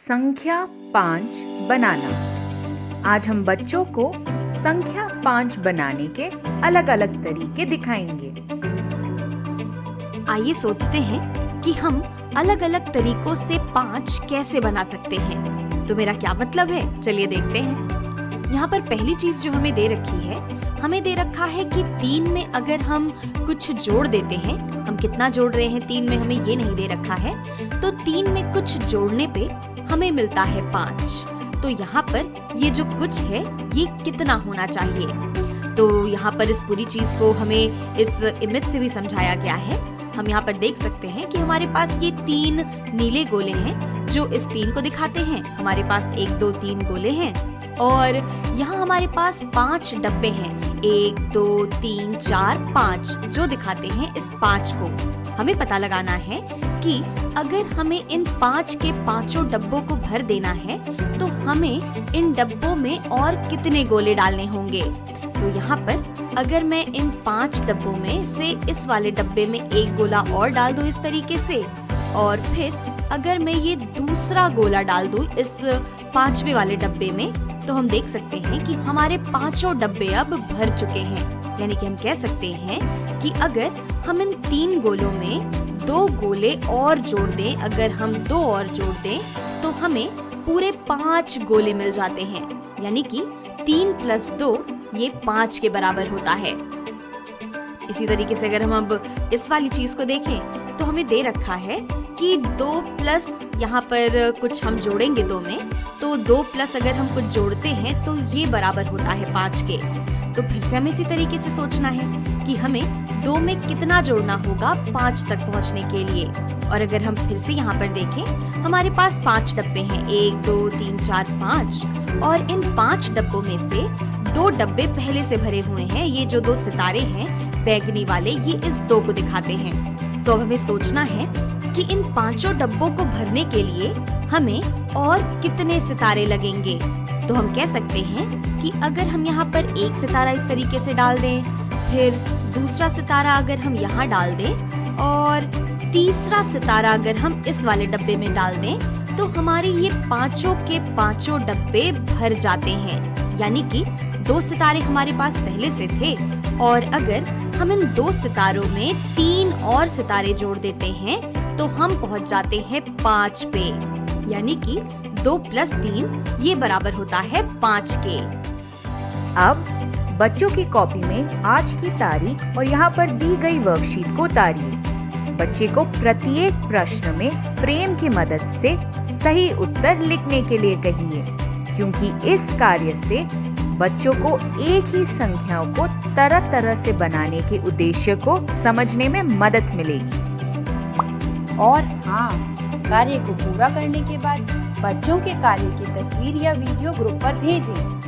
संख्या 5 बनाना। आज हम बच्चों को संख्या 5 बनाने के अलग-अलग तरीके दिखाएंगे। आइए सोचते हैं कि हम अलग-अलग तरीकों से 5 कैसे बना सकते हैं। तो मेरा क्या मतलब है, चलिए देखते हैं। यहाँ पर पहली चीज जो हमें दे रखी है, हमें दे रखा है कि 3 में अगर हम कुछ जोड़ देते हैं, हम कितना जोड़ रहे हैं 3 में हमें ये नहीं दे रखा है, तो 3 में कुछ जोड़ने पे हमें मिलता है 5। तो यहाँ पर ये जो कुछ है ये कितना होना चाहिए। तो यहाँ पर इस पूरी चीज को हमें इस इमेज से भी समझाया गया है। हम यहाँ पर देख सकते हैं कि हमारे पास ये 3 नीले गोले हैं जो इस 3 को दिखाते हैं। हमारे पास 1 2 3 गोले हैं और यहाँ हमारे पास 5 डब्बे हैं, 1 2 3 4 5 जो दिखाते हैं इस 5 को। हमें पता लगाना है कि अगर हमें इन 5 के पांचों डब्बों को भर देना है तो हमें इन डब्बों में और कितने गोले डालने होंगे। तो यहाँ पर अगर मैं इन 5 डब्बों में से इस वाले डब्बे में 1 गोला और डाल दूं इस तरीके से, और फिर अगर मैं ये दूसरा गोला डाल दूं इस 5वें वाले डब्बे में, तो हम देख सकते हैं कि हमारे पांचों डब्बे अब भर चुके हैं। यानी कि हम कह सकते हैं कि अगर हम इन 3 गोलों में 2 गोले और जोड़ दें, अगर हम 2 और जोड़ दें तो हमें पूरे 5 गोले मिल जाते हैं। यानी कि 3 + 2 ये 5 के बराबर होता है। इसी तरीके से अगर हम अब इस वाली चीज को देखें तो हमें दे रखा है कि 2 प्लस यहाँ पर कुछ हम जोड़ेंगे 2 में, तो 2 प्लस अगर हम कुछ जोड़ते हैं तो ये बराबर होता है 5 के। तो फिर से हमें इसी तरीके से सोचना है कि हमें 2 में कितना जोड़ना होगा 5 तक पहुँचने के लिए। और अगर हम फिर से यहाँ पर देखें, हमारे पास 5 डब्बे हैं, 1 2 3 4 5, और इन 5 डब्बों में से 2 डब्बे पहले से भरे हुए हैं। ये जो 2 सितारे हैं बैगनी वाले, ये इस 2 को दिखाते हैं। तो अब हमें सोचना है कि इन 5 डब्बों को भरने के लिए हमें और कितने सितारे लगेंगे। तो हम कह सकते हैं कि अगर हम यहाँ पर एक सितारा इस तरीके से डाल दें, फिर दूसरा सितारा अगर हम यहाँ डाल दें और तीसरा सितारा अगर हम इस वाले डब्बे में डाल दें, तो हमारे ये पांचों के पांचों डब्बे भर जाते हैं। यानी कि 2 सितारे हमारे पास पहले से थे, और अगर हम इन 2 सितारों में 3 और सितारे जोड़ देते हैं तो हम पहुंच जाते हैं 5 पे। यानी कि 2 + 3 ये बराबर होता है 5 के। अब बच्चों की कॉपी में आज की तारीख और यहाँ पर दी गई वर्कशीट को उतारिए। बच्चे को प्रत्येक प्रश्न में फ्रेम की मदद से सही उत्तर लिखने के लिए कहिए, क्योंकि इस कार्य से बच्चों को एक ही संख्याओं को तरह-तरह से बनाने के उद्देश्य को समझने में मदद मिलेगी। और हाँ, कार्य को पूरा करने के बाद बच्चों के कार्य की तस्वीर या वीडियो ग्रुप पर भेजें।